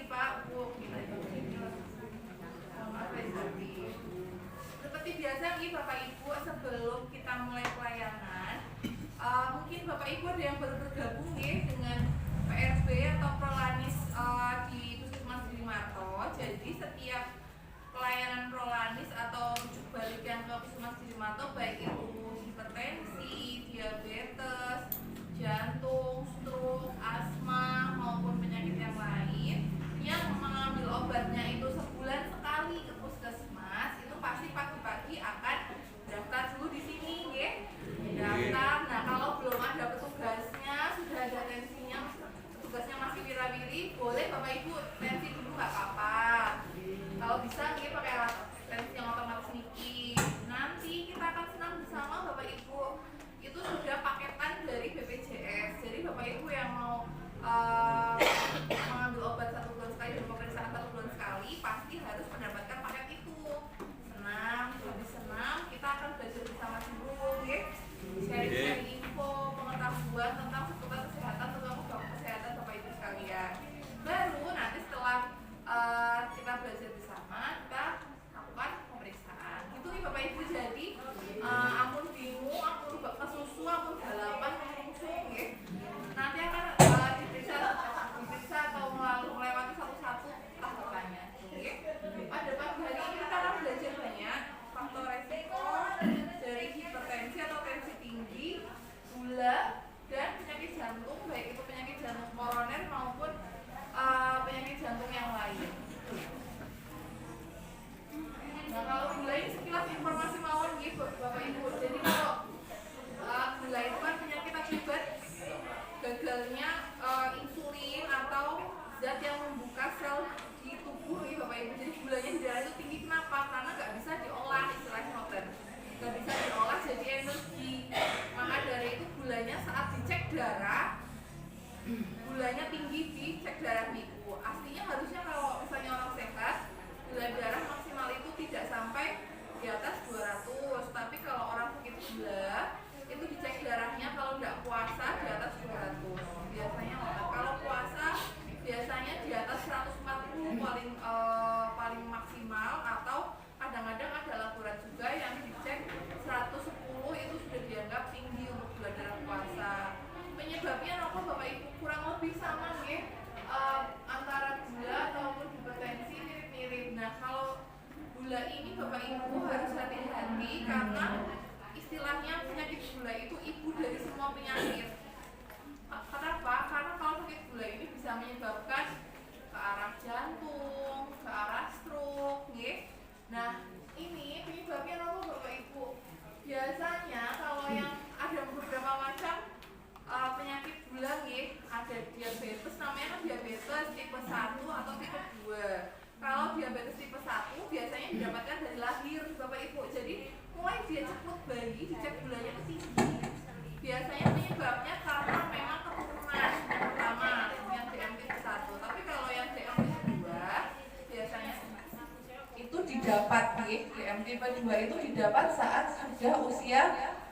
Pak, Bu. Seperti biasa nih Bapak Ibu, sebelum kita mulai pelayanan, mungkin Bapak Ibu ada yang baru bergabung nih dengan PRB atau Prolanis di Puskesmas Girimarto. Jadi setiap pelayanan Prolanis atau rujuk balik yang ke Puskesmas Girimarto, baik itu hipertensi, diabetes, jantung, stroke, asma maupun penyakit yang lain yang mengambil obatnya itu sebulan sekali ke puskesmas, itu pasti pagi-pagi akan daftar dulu di sini, ya. Daftar. Nah, kalau belum ada petugasnya, sudah ada tensinya, petugasnya masih wira-wiri, boleh Bapak Ibu tensi dulu nggak apa-apa. Kalau bisa, ya pakai alat tensi yang otomatis Niki. Nanti kita akan senang bersama Bapak Ibu. Itu sudah paketan dari BPJS. Jadi Bapak Ibu yang mau mengambil obat 1 bulan sekali dan pemeriksaan 1 bulan sekali pasti harus mendapatkan paket itu. Senam, lebih senam, kita akan belajar bersama dulu, ya. Sharing info, pengetahuan tentang seputar kesehatan, terutama kesehatan Bapak Ibu sekalian. Baru nanti setelah kita belajar bersama, kita lakukan pemeriksaan. Gitu nih Bapak Ibu. Jadi ampun bingung, ampun lupa kesusu, ampun balapan, langsung, ya. Nanti akan diperiksa atau melewati satu-satu tahapannya. Oke? Pada pagi hari ini kita akan belajar banyak faktor resiko dari hipertensi atau tensi tinggi, gula, dan penyakit jantung, baik itu penyakit jantung koroner maupun penyakit jantung yang lain. Nah, kalau gula ini sekilas informasi mawon gitu Bapak Ibu. Jadi kalau gula itu kan penyakit akibat gagalnya insulin atau zat yang membuka sel di tubuh nih Bapak Ibu. Jadi gulanya di darah itu tinggi, kenapa? Karena nggak bisa diolah, istilahnya noten, nggak bisa diolah jadi energi. Maka dari itu gulanya saat dicek darah, gulanya tinggi di cek darah niku. Aslinya harusnya kalau misalnya orang sehat, gula darah maksimal itu tidak sampai di atas 200. Tapi kalau orang sakit gula itu dicek darahnya kalau tidak puasa di atas 200. Biasanya kalau puasa biasanya di atas 140 paling maksimal, atau kadang-kadang ada laporan juga yang dicek 110 itu sudah dianggap tinggi untuk gula darah puasa. Penyebabnya apa Bapak Ibu? Kurang lebih sama ya, antara gula ataupun hipertensi mirip-mirip. Nah, kalau gula ini Bapak Ibu harus hati-hati karena istilahnya penyakit gula itu ibu dari semua penyakit. Kenapa? Karena kalau sakit gula ini bisa menyebabkan ke arah jantung, ke arah stroke, ya. Nah, ini penyebabnya apa Bapak Ibu? Biasanya kalau yang ada beberapa macam penyakit gula, ya, ada diabetes, namanya kan diabetes tipe 1 atau tipe 2. Kalau diabetes tipe 1 biasanya didapatkan dari lahir Bapak Ibu. Jadi mulai dia cepet bayi dicek gulanya itu tinggi. Biasanya penyebabnya karena memang keturunan pertama yang DMT 1. Tapi kalau yang DMT 2 biasanya itu didapat, ya, DMT 2 itu didapat saat sudah usia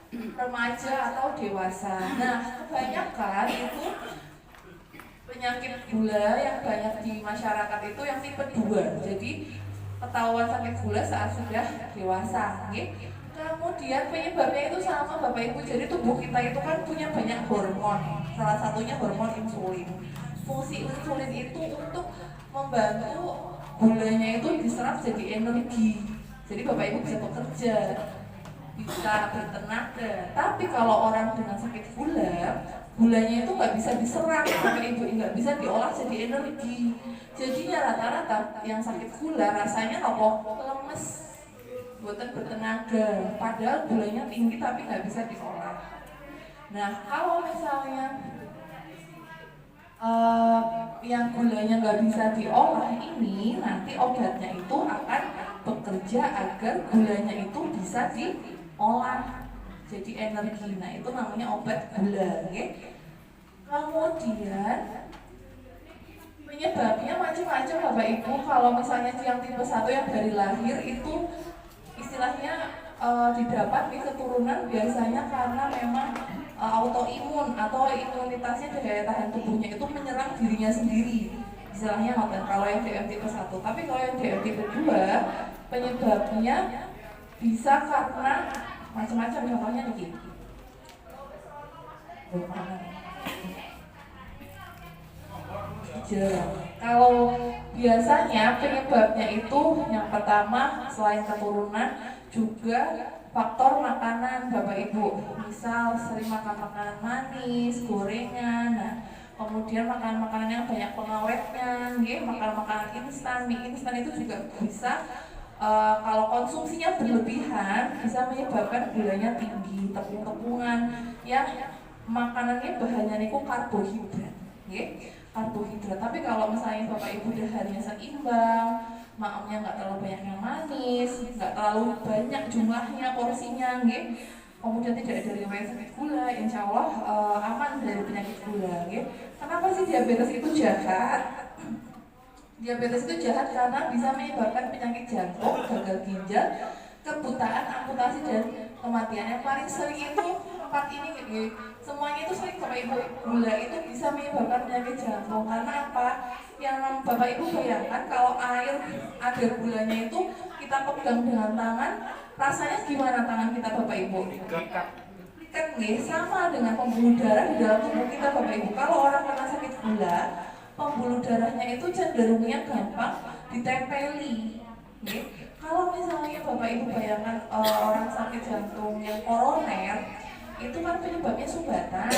remaja atau dewasa. Nah, kebanyakan itu penyakit gula yang banyak di masyarakat itu yang tipe 2. Jadi ketahuan sakit gula saat sudah dewasa, ya. Kemudian penyebabnya itu sama Bapak Ibu. Jadi tubuh kita itu kan punya banyak hormon. Salah satunya hormon insulin. Fungsi insulin itu untuk membantu gulanya itu diserap jadi energi. Jadi Bapak Ibu bisa bekerja, bisa bertenaga. Tapi kalau orang dengan sakit gula, gulanya itu nggak bisa diserap Bapak Ibu, nggak bisa diolah jadi energi. Jadinya rata-rata yang sakit gula rasanya lemes, buatan bertenaga, padahal gulanya tinggi tapi nggak bisa diolah. Nah, kalau misalnya yang gulanya nggak bisa diolah ini, nanti obatnya itu akan bekerja agar gulanya itu bisa diolah jadi energi. Nah, itu namanya obat gula, ya. Kemudian penyebabnya macam-macam Bapak Ibu. Kalau misalnya yang tipe 1 yang dari lahir itu istilahnya didapat di keturunan, biasanya karena memang autoimun atau imunitasnya, daya tahan tubuhnya itu menyerang dirinya sendiri. istilahnya ngoten kalau yang DM tipe 1. Tapi kalau yang DM tipe 2 penyebabnya bisa karena macam-macam, contohnya nih. Kalau biasanya penyebabnya itu yang pertama selain keturunan juga faktor makanan Bapak Ibu. Misal sering makan makanan manis, gorengan, nah, kemudian makan makanan yang banyak pengawetnya, makan makanan instan, mie instan itu juga bisa kalau konsumsinya berlebihan bisa menyebabkan gulanya tinggi, tepung-tepungan yang makanannya bahannya itu karbohidrat, karbohidrat. Tapi kalau misalnya Bapak Ibu dahannya seimbang, maamnya nggak terlalu banyak yang manis, nggak terlalu banyak jumlahnya porsinya, kemudian tidak ada riwayat sakit gula, insya Allah aman dari penyakit gula. Kenapa sih diabetes itu jahat? Diabetes itu jahat karena bisa menyebabkan penyakit jantung, gagal ginjal, kebutaan, amputasi, dan kematian. Yang paling sering itu 4 ini, semuanya itu sering Bapak Ibu. Gula itu bisa menyebabkan penyakit jantung karena apa? Yang Bapak Ibu bayangkan kalau air ada gulanya itu kita pegang dengan tangan, rasanya gimana tangan kita Bapak Ibu? Kan sama dengan pembuluh darah di dalam tubuh kita Bapak Ibu. Kalau orang kena sakit gula, pembuluh darahnya itu cenderungnya gampang ditempeli. Kalau misalnya Bapak Ibu bayangkan orang sakit jantung yang koroner, itu kan penyebabnya sumbatan.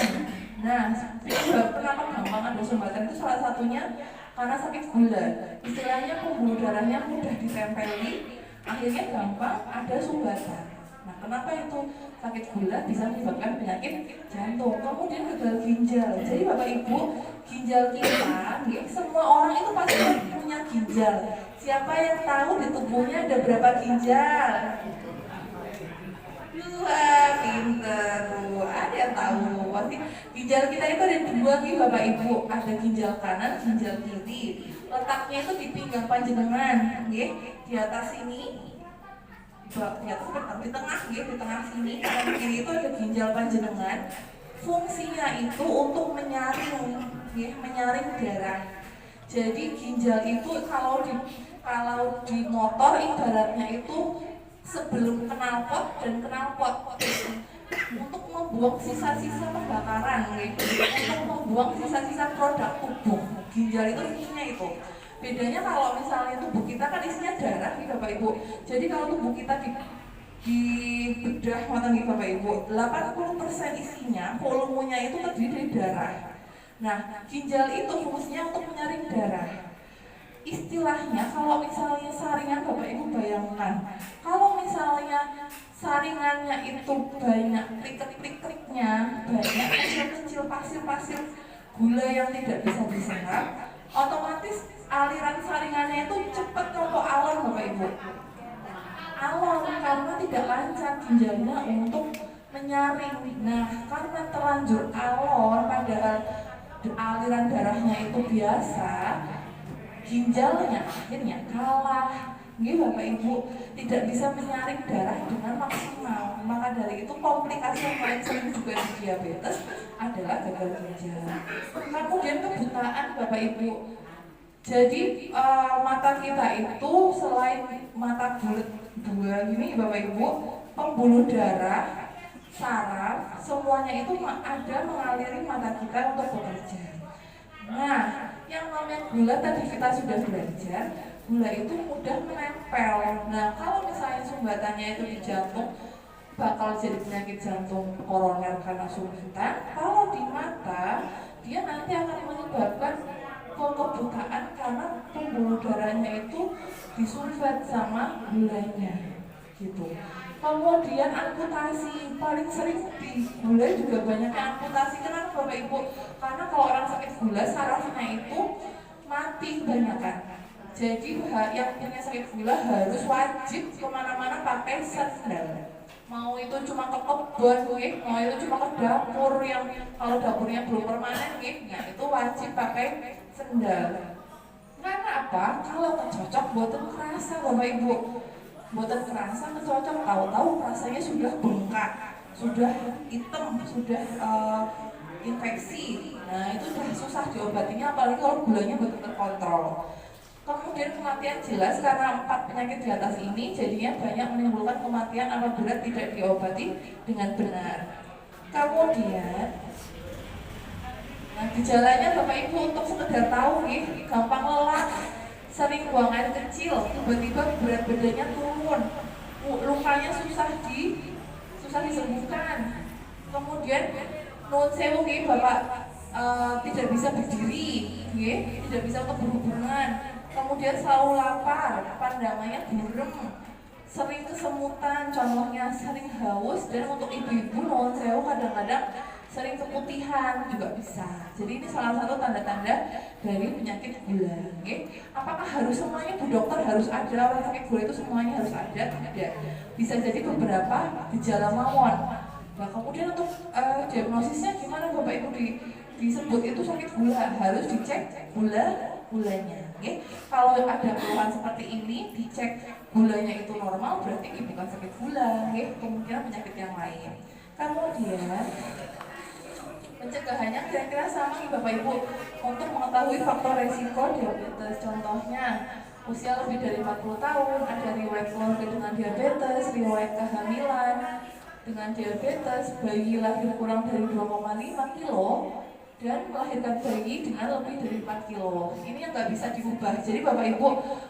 Nah, penyebab kenapa gampang ada sumbatan itu salah satunya karena sakit gula. Istilahnya pembuluh darahnya mudah ditempeli, akhirnya gampang ada sumbatan. Nah, kenapa itu sakit gula bisa menyebabkan penyakit jantung? Kemudian gagal ginjal. Jadi Bapak Ibu, ginjal kita, semua orang itu pasti punya ginjal. Siapa yang tahu di tubuhnya ada berapa ginjal? 2, pinter. Ada yang tahu? Pasti ginjal kita itu ada 2 nih Bapak Ibu. Ada ginjal kanan, ginjal kiri. Letaknya itu di pinggang panjenengan, di atas sini. Di tengah sini, kanan kiri itu ada ginjal panjenengan. Fungsinya itu untuk menyaring darah. Jadi ginjal itu kalau di motor ibaratnya itu sebelum knalpot dan knalpot untuk membuang sisa-sisa pembakaran, untuk membuang sisa-sisa produk tubuh. Ginjal itu fungsinya itu. Bedanya kalau misalnya tubuh kita kan isinya darah nih Bapak Ibu. Jadi kalau tubuh kita di bedah mata nih Bapak Ibu, 80% isinya, volumenya itu terdiri dari darah. Nah, ginjal itu fungsinya untuk menyaring darah. Istilahnya kalau misalnya saringan Bapak Ibu bayangkan, kalau misalnya saringannya itu banyak krik-kriknya, banyak kecil-kecil pasir-pasir gula yang tidak bisa diserap, otomatis aliran saringannya itu cepat ke alon Bapak Ibu. Alon karena tidak lancar ginjalnya untuk menyaring. Nah, karena terlanjur alon padahal aliran darahnya itu biasa, ginjalnya akhirnya kalah. Bapak Ibu tidak bisa menyaring darah dengan maksimal. Maka dari itu komplikasi yang paling sering juga di diabetes adalah gagal ginjal. Kemudian kebutaan Bapak Ibu. Jadi mata kita itu selain mata bulat 2 ini Bapak Ibu, pembuluh darah, saraf, semuanya itu ada mengaliri mata kita untuk bekerja. Nah, yang namanya gula tadi kita sudah belajar, gula itu mudah menempel. Nah, kalau misalnya sumbatannya itu di jantung, bakal jadi penyakit jantung koroner karena sumbatan. Kalau di mata, dia nanti akan menyebabkan kebutaan karena pembuluh darahnya itu disulfat sama gulanya, gitu. Kemudian amputasi, paling sering di gula juga banyak yang amputasi. Kenapa Bapak Ibu? Karena kalau orang sakit gula sarafnya itu mati kebanyakan. Jadi yang punya sakit gula harus wajib kemana-mana pakai sandal. Mau itu cuma ke kebun, mau itu cuma ke dapur yang kalau dapurnya belum permanen, nah itu wajib pakai sandal. Karena apa? Kalau kecocok buatan kerasa Bapak Ibu. Buatan kerasa kecocok, tahu-tahu rasanya sudah bengkak, sudah hitam, sudah infeksi. Nah itu udah susah diobatinya, apalagi kalau gulanya betul terkontrol. Kemudian kematian jelas karena 4 penyakit di atas ini jadinya banyak menimbulkan kematian apabila tidak diobati dengan benar. Kemudian nah, gejalanya Bapak Ibu untuk sekedar tahu nih, gampang lelah, sering buang air kecil, tiba-tiba berat badannya turun, lukanya susah disembuhkan. Kemudian nuwun sewu nggih Bapak tidak bisa berdiri, nggih, tidak bisa untuk berhubungan. Kemudian selalu lapar, pandangannya burem, sering kesemutan, contohnya sering haus, dan untuk ibu-ibu nuwun sewu kadang-kadang sering keputihan juga bisa. Jadi ini salah satu tanda-tanda dari penyakit gula. Okay? Apakah harus semuanya Bu Dokter harus ada orang sakit gula itu semuanya harus ada? Tidak. Bisa jadi beberapa gejala mawon. Nah kemudian untuk diagnosisnya gimana Bapak Ibu disebut itu sakit gula, harus dicek gulanya. Okay? Kalau ada keluhan seperti ini, dicek gulanya itu normal, berarti ini bukan sakit gula. Okay? Kemungkinan penyakit yang lain. Kemudian pencegahannya kira-kira sama nih Bapak Ibu untuk mengetahui faktor resiko diabetes. Contohnya usia lebih dari 40 tahun, ada riwayat keluarga dengan diabetes, riwayat kehamilan dengan diabetes, bayi lahir kurang dari 2,5 kilo dan melahirkan bayi dengan lebih dari 4 kilo. Ini yang nggak bisa diubah. Jadi Bapak Ibu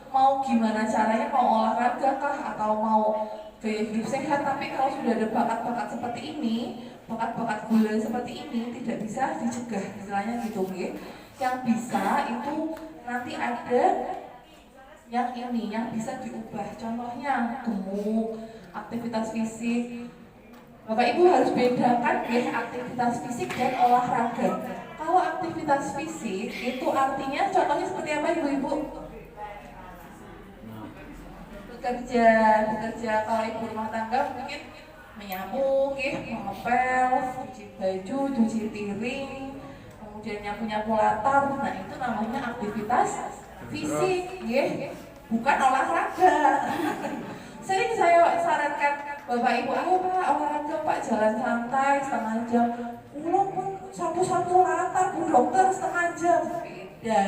mau gimana caranya, mau olahraga kah atau mau gaya hidup sehat, tapi kalau sudah ada bakat-bakat seperti ini, bakat-bakat gula seperti ini tidak bisa dicegah, istilahnya gitu ya. Yang bisa itu nanti ada yang ini yang bisa diubah. Contohnya gemuk, aktivitas fisik. Bapak Ibu harus bedakan ya aktivitas fisik dan olahraga. Kalau aktivitas fisik itu artinya contohnya seperti apa Ibu-ibu? Bekerja. Kalau ibu rumah tangga mungkin menyapu, mengepel, cuci baju, cuci piring, kemudian nyapu latar. Nah itu namanya aktivitas fisik, bukan olahraga. Sering saya sarankan Bapak Ibu, ayo Pak olahraga Pak, jalan santai setengah jam. Ulang pun sapu latar Bu Dokter setengah jam. Beda,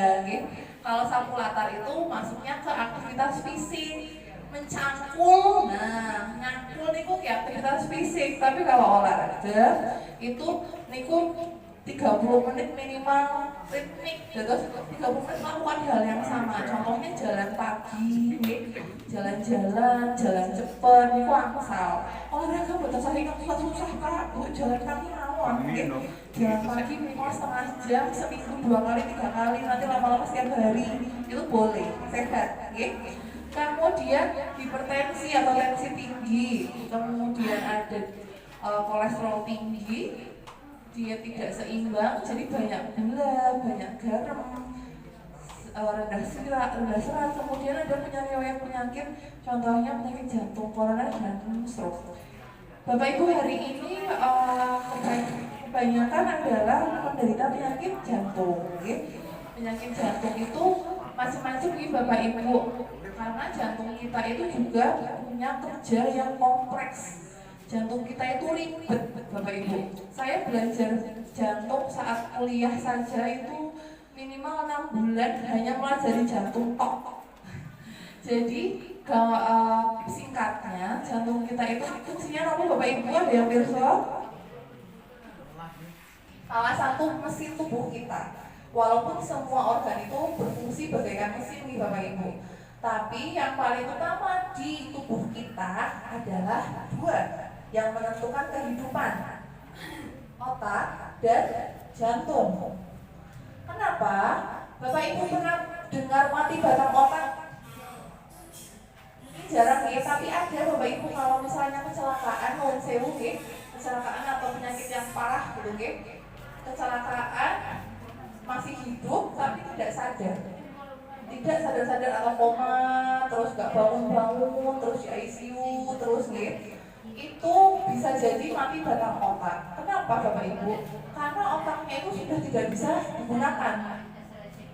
Kalau sapu latar itu masuknya ke aktivitas fisik. Mencangkul, nah nyangkul niku ya aktivitas fisik, tapi kalau olahraga itu niku 30 menit minimal ritmik, terus 30 menit melakukan hal yang sama. Contohnya jalan pagi, jalan cepet, niku angsal. Olahraga buat saya susah Kak, Bu, jalan kaki mawon, jalan pagi minimal setengah jam, seminggu 2 kali 3 kali, nanti lama-lama setiap hari itu boleh, sehat, Kemudian hipertensi atau tensi tinggi, kemudian ada kolesterol tinggi, dia tidak seimbang, jadi banyak gula, banyak garam, rendah serat, kemudian ada penyakit, contohnya penyakit jantung koroner dan stroke. Bapak Ibu hari ini kebanyakan adalah penderita penyakit jantung. Penyakit jantung itu macam-macam Bapak Ibu. Karena jantung kita itu juga punya kerja yang kompleks. Jantung kita itu ribet Bapak Ibu. Saya belajar jantung saat kuliah saja itu minimal 6 bulan hanya pelajari jantung tok. Jadi singkatnya jantung kita itu fungsinya apa Bapak Ibu, ada yang pirsa? Salah satu mesin tubuh kita. Walaupun semua organ itu berfungsi bagaikan mesin nih Bapak Ibu, tapi yang paling utama di tubuh kita adalah 2 yang menentukan kehidupan, otak dan jantung. Kenapa? Bapak Ibu pernah dengar mati batang otak? Ini jarang tapi ada Bapak Ibu kalau misalnya kecelakaan, kecelakaan atau penyakit yang parah gitu kecelakaan masih hidup tapi tidak sadar atau koma, terus gak bangun, terus di ICU, terus itu bisa jadi mati batang otak. Kenapa Bapak Ibu? Karena otaknya itu sudah tidak bisa digunakan,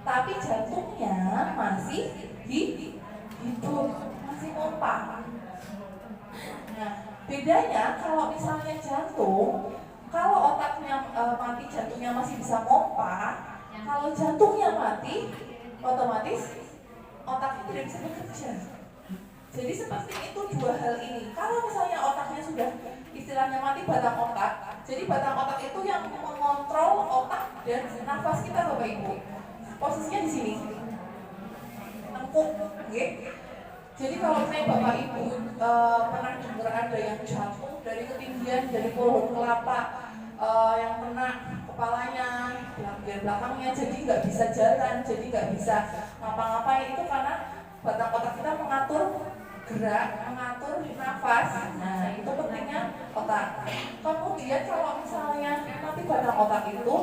tapi jantungnya masih hidup, masih pompa. Nah bedanya kalau misalnya jantung Kalau otaknya mati, jantungnya masih bisa mompa. Kalau jantungnya mati, otomatis otaknya tidak bisa bekerja. Jadi seperti itu dua hal ini. Kalau misalnya otaknya sudah istilahnya mati, batang otak. Jadi batang otak itu yang mengontrol otak dan nafas kita, Bapak Ibu. Posisinya di sini. Tengkuk, okay? Jadi kalau misalnya Bapak Ibu pernah dengar ada yang jatuh dari ketinggian dari pohon kelapa, yang kena kepalanya, bagian belakangnya, jadi nggak bisa jalan, jadi nggak bisa ngapa-ngapain, itu karena batang otak kita mengatur gerak, mengatur nafas. Nah, itu pentingnya otak. Kemudian kalau misalnya nanti batang otak itu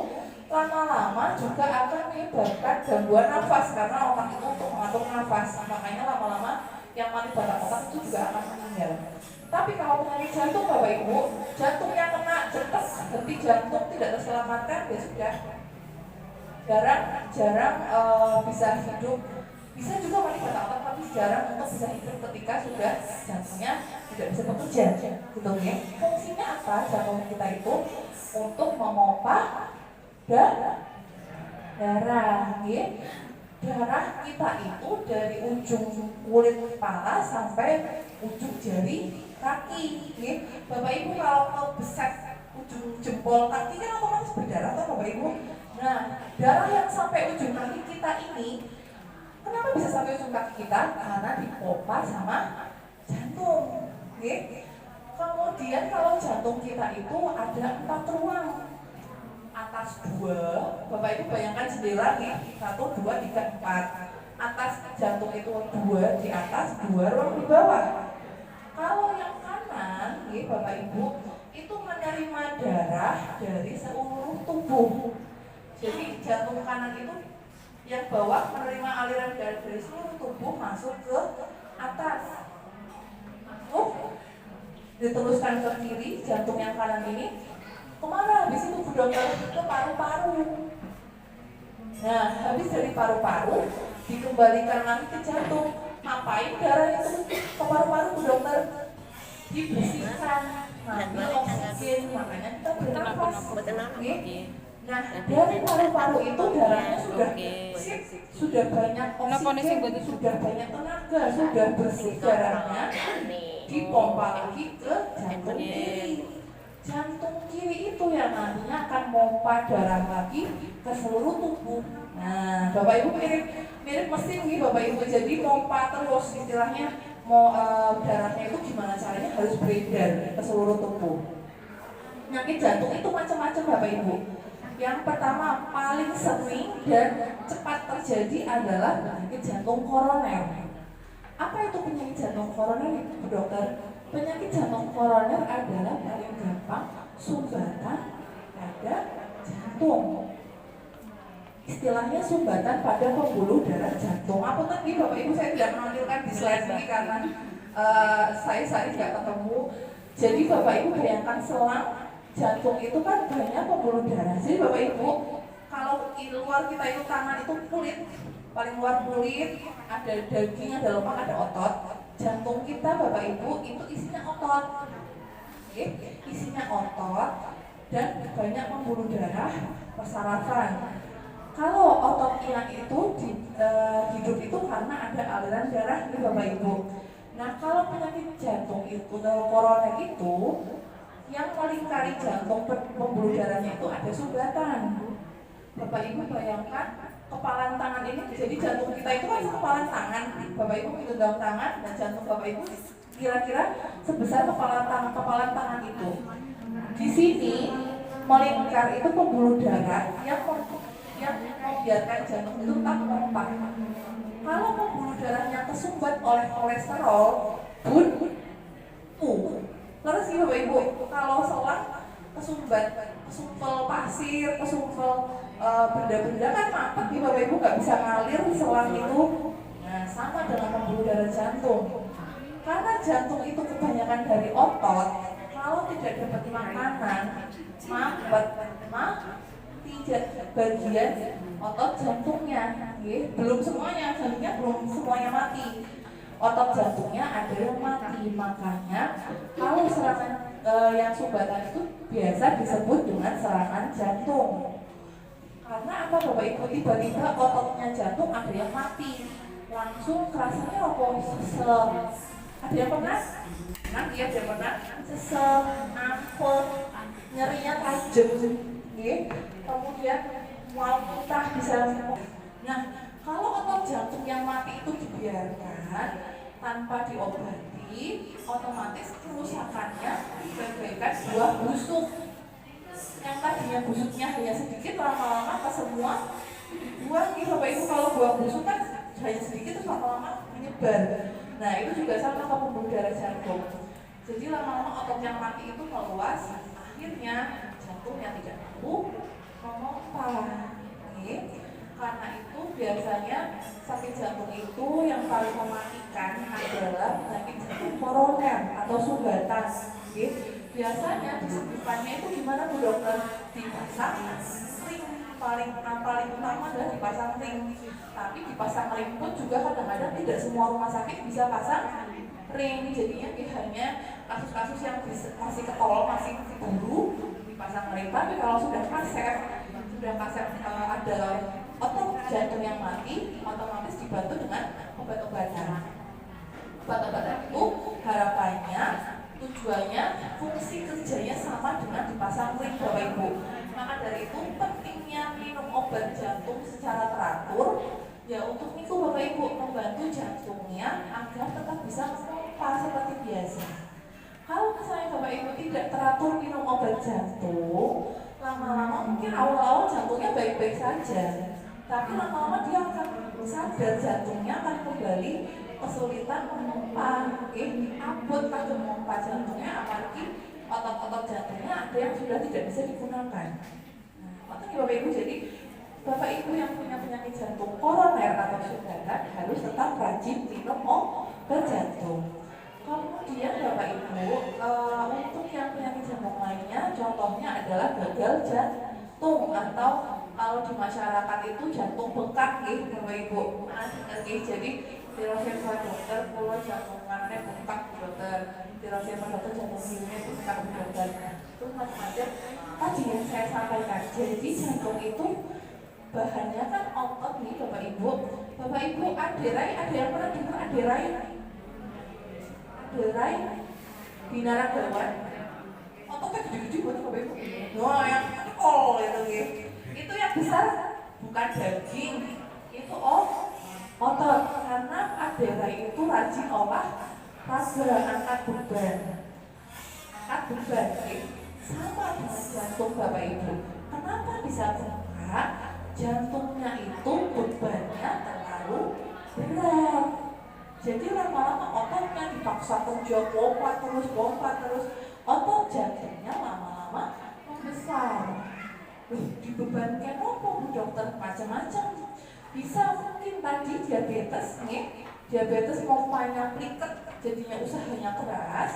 lama-lama juga akan menyebabkan gangguan nafas, karena otak itu untuk mengatur nafas. Makanya lama-lama yang mati batang otak itu juga akan meninggal. Tapi kalau penyakit jantung, Bapak Ibu, jantungnya kena cetes, henti jantung tidak terselamatkan, ya sudah, jarang bisa hidup. Bisa juga mati batang otak, tapi jarang untuk bisa hidup ketika sudah jantungnya tidak bisa bekerja, gitu ya. Fungsinya apa jantung kita itu? Untuk memompa darah, ya. Darah kita itu dari ujung kulit kepala sampai ujung jari kaki, ya. Bapak Ibu kalau mau beset ujung jempol kaki kan otomatis berdarah, toh Bapak Ibu. Nah, darah yang sampai ujung kaki kita ini, kenapa bisa sampai ujung kaki kita? Karena dipompa sama jantung, ya. Kemudian kalau jantung kita itu ada 4 ruang. Atas 2, Bapak Ibu bayangkan jendela nih, 1, 2, 3, 4. Atas jantung itu 2 di atas, 2 ruang di bawah. Kalau yang kanan, nih Bapak Ibu, itu menerima darah dari seluruh tubuh. Jadi jantung kanan itu yang bawah menerima aliran darah dari seluruh tubuh masuk ke atas. Diteruskan ke kiri, jantung yang kanan ini kemana? Habis itu Bu Dokter, ke paru-paru. Nah, habis dari paru-paru dikembalikan lagi ke jantung. Ngapain darah itu ke paru-paru, Bu Dokter? Dibersihkan, ngambil oksigen, makanya kita bernafas. Nah, dari paru-paru itu darahnya sudah banyak oksigen, sudah banyak tenaga, sudah bersih darahnya, dipompa lagi ke jantung kiri. Jantung kiri itu yang nantinya akan pompa darah lagi ke seluruh tubuh. Nah, Bapak Ibu mirip mesin nih Bapak Ibu. Jadi pompa terus, istilahnya mau darahnya itu gimana caranya harus beredar ke seluruh tubuh. Penyakit jantung itu macam-macam Bapak Ibu. Yang pertama paling sering dan cepat terjadi adalah penyakit jantung koroner. Apa itu penyakit jantung koroner, Bu Dokter? Penyakit jantung koroner adalah paling gampang sumbatan pada jantung. Istilahnya sumbatan pada pembuluh darah jantung. Apa tadi Bapak Ibu, saya tidak menampilkan di slide ini karena saya tidak ketemu. Jadi Bapak Ibu bayangkan selang jantung itu kan banyak pembuluh darah. Jadi Bapak Ibu, kalau di luar kita itu tangan itu kulit, paling luar kulit, ada daging, ada lemak, ada otot. Jantung kita Bapak Ibu itu isinya otot, isinya otot dan banyak pembuluh darah persarafan. Kalau ototnya itu hidup itu karena ada aliran darah nih Bapak Ibu. Nah, kalau penyakit jantung itu koroner itu yang melingkari jantung pembuluh darahnya itu ada sumbatan. Bapak Ibu bayangkan kepalan tangan ini, jadi jantung kita itu kan kepalan tangan, Bapak Ibu genggam tangan dan jantung Bapak Ibu kira-kira sebesar kepalan tangan itu. Di sini melingkar itu pembuluh darah yang membiarkan jantung itu tak memompa. Kalau pembuluh darahnya kesumbat oleh kolesterol, terus sih Bapak Ibu, kalau selang kesumpel pasir, kesumpel benda-benda kan mampet nih Bapak Ibu, nggak bisa ngalir selang itu. Nah, sama dengan pembuluh darah jantung. Karena jantung itu kebanyakan dari otot, kalau tidak dapat makanan, mampet, tidak bagian otot jantungnya, belum semuanya, jantungnya belum semuanya mati. Otot jantungnya ada yang mati, makanya kalau serangan yang sumbatan itu biasa disebut dengan serangan jantung. Karena apa Bapak Ibu, tiba-tiba ototnya jantung ada yang mati, langsung rasanya apa? Sesek. Ada yang pernah? Nah, dia ada pernah sesek, ampun, nyerinya tajam, kemudian mual muntah bisa. Nah, kalau otot jantung yang mati itu dibiarkan tanpa diobati, otomatis kerusakannya bagaikan buah busuk. Yang tadinya busuknya hanya sedikit, lama-lama ke semua dibuang nih Bapak Ibu. Kalau buah busuk kan hanya sedikit terus lama-lama menyebar. Nah, itu juga sama ke pembuluh darah jantung. Jadi lama-lama otot yang mati itu meluas, akhirnya jantungnya tidak mampu memompa. Karena itu biasanya sakit jantung itu yang paling mematikan adalah penyakit jantung koroner atau sumbatan. Biasanya disembuhkannya itu gimana Bu Dokter? Dipasang ring, paling utama adalah dipasang ring. Tapi dipasang ring pun juga kadang-kadang tidak semua rumah sakit bisa pasang ring. Jadinya hanya kasus-kasus yang masih ketol, masih diburu dipasang ring. Tapi kalau sudah kaset ada otot jantung yang mati, otomatis dibantu dengan obat-obatan. Obat-obatan itu harapannya tujuannya fungsi kerjanya sama dengan dipasang ring Bapak Ibu. Maka dari itu pentingnya minum obat jantung secara teratur ya untuk itu Bapak Ibu membantu jantungnya agar tetap bisa memompa seperti biasa. Kalau misalnya Bapak Ibu tidak teratur minum obat jantung, lama-lama mungkin awal-awal jantungnya baik-baik saja, tapi lama-lama dia akan sadar jantungnya akan kembali kesulitan memompa, abot kagum memompa jantungnya, apalagi otot-otot jantungnya ada yang sudah tidak bisa digunakan. Nah, Bapak Ibu, jadi Bapak Ibu yang punya penyakit jantung koroner atau sumbatan harus tetap rajin minum obat jantung. Kemudian Bapak Ibu, untuk yang penyakit jantung lainnya, contohnya adalah gagal jantung atau kalau di masyarakat itu jantung bengkak, Bapak Ibu. Jadi dirasa Pak Dokter, kalau jantungannya bengkak Dokter, dirasa Pak Dokter jantung kirinya bengkak Dokter. Itu macam-macam. Tadi yang saya sampaikan, jadi jantung itu bahannya kan otot nih Bapak Ibu. Bapak Ibu aderai, ada yang pernah dengar aderai? Aderai binaragawan. Ototnya gede-gede buat Bapak Ibu. Wah, yang itu yang besar bukan daging, itu otot. Karena aderai itu rajin olahraga, angkat beban, sama dengan jantung Bapak Ibu. Kenapa bisa bengkak? Jantungnya itu bebannya terlalu berat. Jadi lama-lama ototnya dipaksa kerja, pompa terus, otot jantungnya lama-lama membesar. Dibebankan apa Bu Dokter? Macam-macam. Bisa mungkin tadi diabetes pompanya pliket, jadinya usahanya keras.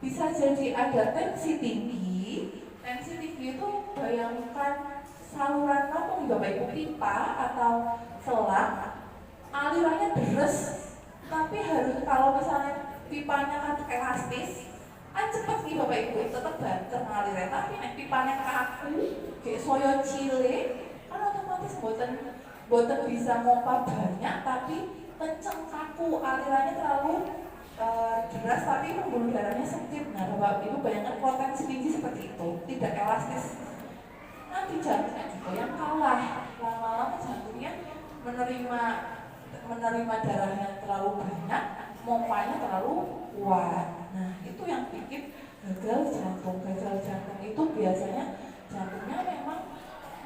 Bisa jadi ada tensi tinggi. Tensi tinggi itu bayangkan saluran apa Bapak Ibu, pipa atau selang, alirannya deres. Tapi harus kalau misalnya pipanya kan elastis, cepet nih Bapak Ibu, tetap banter ngalirnya. Tapi pipanya kaku, kayak soyo cile, kan otomatis boten bisa mompa banyak, tapi kenceng kaku, alirannya terlalu deras, tapi pembuluh darahnya sempit. Nah Bapak Ibu bayangkan potensi tinggi seperti itu, tidak elastis. Nanti jantungnya juga yang kalah, lama-lama jantungnya menerima darah yang terlalu banyak, mompanya terlalu kuat. Nah itu yang bikin gagal jantung. Gagal jantung itu biasanya jantungnya memang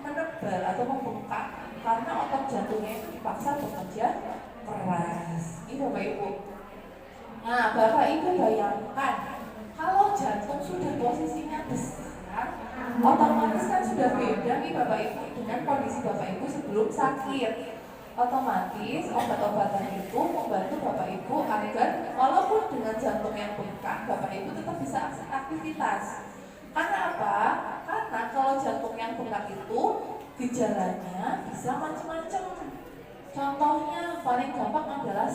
menebal atau membengkak karena otot jantungnya itu dipaksa bekerja keras. Ini Bapak Ibu. Nah Bapak Ibu bayangkan kalau jantung sudah posisinya besar, otomatis kan sudah beda nih Bapak Ibu dengan kondisi Bapak Ibu sebelum sakit. Otomatis obat-obatan itu membantu Bapak Ibu agar walaupun dengan jantung yang bengkak, Bapak Ibu tetap bisa aktivitas. Karena apa? Karena kalau jantung yang bengkak itu gejalanya bisa macam-macam. Contohnya paling gampang adalah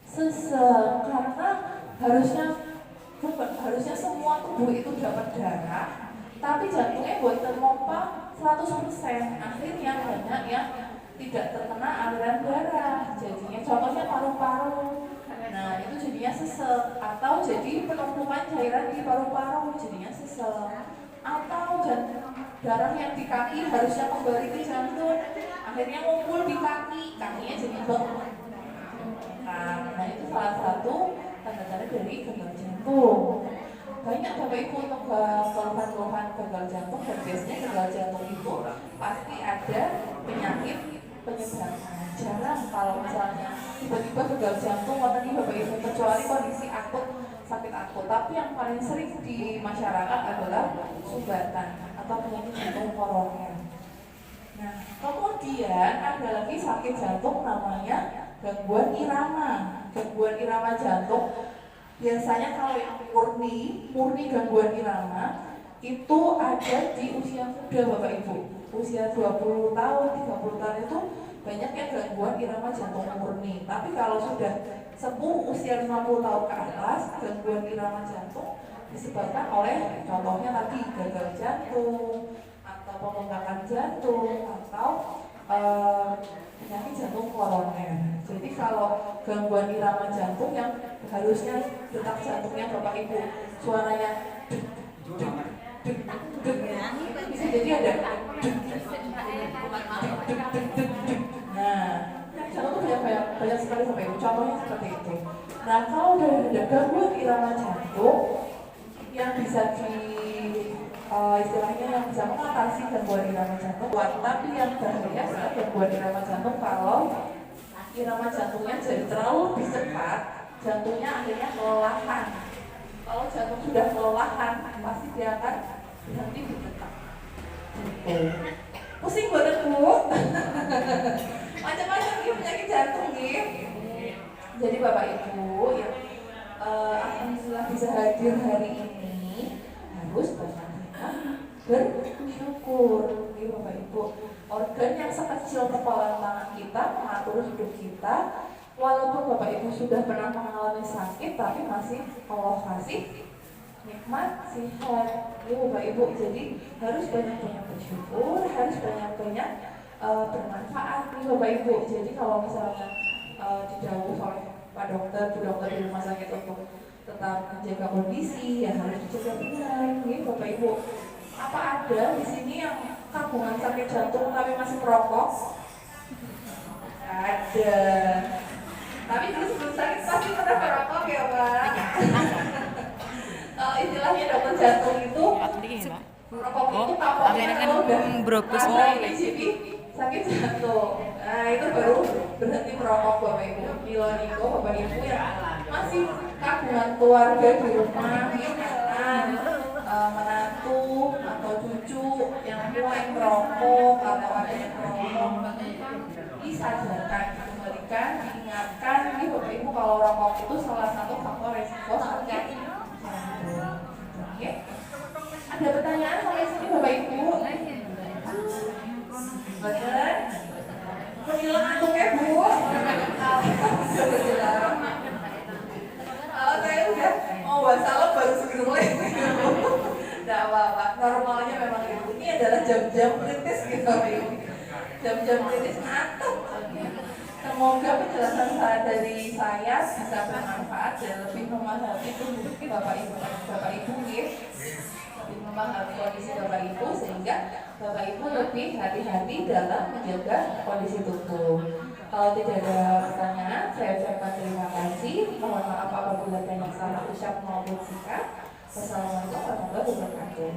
sesek, karena harusnya harusnya semua tubuh itu dapat darah, tapi jantungnya buat termompa 100%. Akhirnya banyak yang tidak terkena aliran darah. Jadinya contohnya paru-paru. Nah, itu jadinya sesek atau jadi penumpukan cairan di paru-paru, jadinya sesek. Atau darah yang di kaki harusnya kembali ke jantung, akhirnya ngumpul di kaki, kakinya jadi bengkak. Nah, itu salah satu tanda-tanda dari gagal jantung. Banyak Bapak Ibu untuk keluhan-keluhan gagal jantung, dan biasanya gagal jantung itu pasti ada penyakit penyebabnya. Jarang kalau misalnya tiba-tiba gagal jantung tadi Bapak Ibu, kecuali kondisi akut, sakit akut. Tapi yang paling sering di masyarakat adalah sumbatan atau penyakit jantung koroner. Nah, kemudian ada lagi sakit jantung namanya gangguan irama. Gangguan irama jantung biasanya kalau yang murni gangguan irama itu ada di usia muda Bapak Ibu. Usia 20 tahun, 30 tahun itu banyak yang gangguan irama jantung murni. Tapi kalau sudah sepuh usia 50 tahun ke atas, gangguan irama jantung disebabkan oleh contohnya tadi gagal jantung atau pembengkakan jantung atau penyakit jantung koroner. Jadi kalau gangguan irama jantung yang harusnya detak jantungnya Bapak Ibu suaranya bisa jadi ada nah, jantung tuh banyak sekali Bapak Ibu, contohnya seperti itu. Nah, kalau udah ada gangguan irama jantung yang bisa istilahnya yang bisa mengatasi gangguan irama jantung, tapi yang bahaya saat gangguan irama jantung kalau irama jantungnya jadi terlalu cepat, jantungnya akhirnya kelelahan. Kalau jantung sudah kelelahan, pasti dia akan berhenti berdetak. Pusing banget Bu. Macam-macam ya penyakit jantung ya. Jadi Bapak Ibu yang alhamdulillah bisa hadir hari ini harus bersyukur ya Bapak Ibu. Organ yang sekecil kepalan tangan kita mengatur hidup kita. Walaupun Bapak Ibu sudah pernah mengalami sakit, tapi masih Allah kasih nikmat sehat ya Bapak Ibu. Jadi harus banyak-banyak bersyukur, harus banyak-banyak bermanfaat nih Bapak Ibu. Jadi kalau misalnya didahului oleh Pak Dokter, Bu Dokter di rumah sakit untuk tetap menjaga kondisi, ya harus dijaga benar nih Bapak Ibu. Apa ada di sini yang kampungan sakit jantung tapi masih merokok? Ada. Tapi dulu sebelum sakit pasti pernah merokok ya Pak. Kalau istilahnya dokter jantung itu merokok itu kapoknya kalau udah di sini sakit jantung. Nah itu baru berhenti merokok Bapak Ibu. Milo Niko Bapak Ibu yang masih kampungan keluarga di rumah, menantu atau cucu yang mulai merokok atau ada yang merokok, disadarkan, dikembalikan, diingatkan nih Bapak Ibu kalau rokok itu salah satu faktor resiko sakit jantung. Oke. Ada pertanyaan sampai sini Bapak Ibu? Betul? Menghilang antuknya Bu? Kalau saya udah mau wasalam baru segera mulai. Tidak apa-apa, normalnya memang itu. Ini adalah jam-jam kritis gitu Bapak Ibu. Jam-jam kritis ngantuk. Semoga penjelasan dari saya bisa bermanfaat dan lebih memahami tubuh Bapak Ibu ya. Lebih memahami kondisi Bapak Ibu sehingga Bapak Ibu lebih hati-hati dalam menjaga kondisi tubuh. Kalau tidak ada pertanyaan, saya ucapkan terima kasih. Mohon maaf apabila ada yang salah ucap maupun sikap. Wassalamualaikum warahmatullahi wabarakatuh.